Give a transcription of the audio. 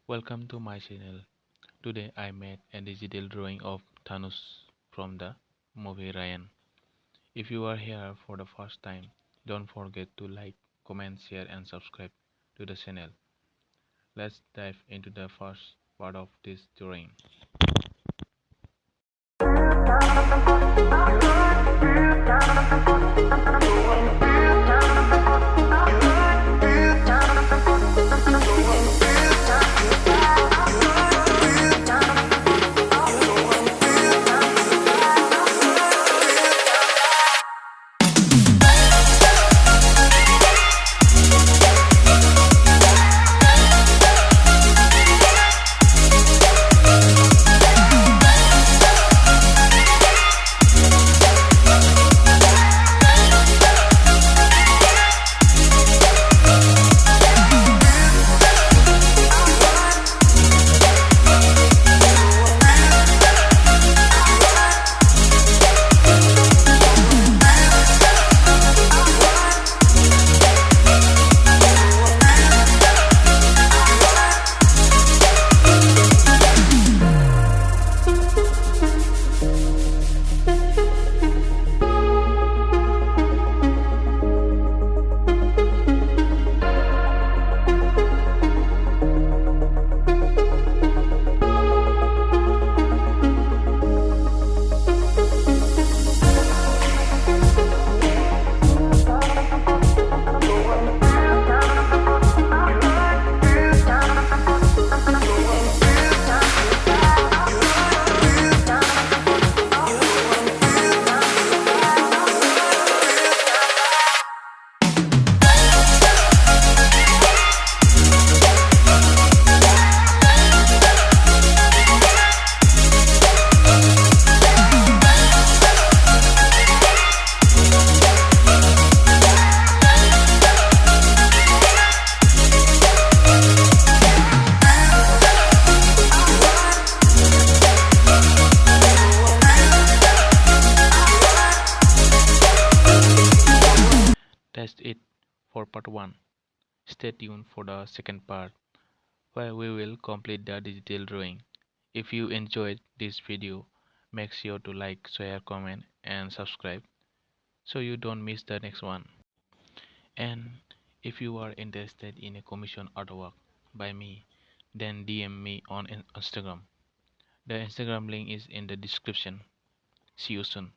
Welcome to my channel. Today I made a digital drawing of Dhanush from the movie Raayan. If you are here for the first time, don't forget to like, comment, share and subscribe to the channel. Let's dive into the first part of this drawing. That's it for part 1. Stay tuned for the second part where we will complete the digital drawing. If you enjoyed this video, make sure to like, share, comment and subscribe so you don't miss the next one. And if you are interested in a commission artwork by me, then DM me on Instagram. The Instagram link is in the description. See you soon.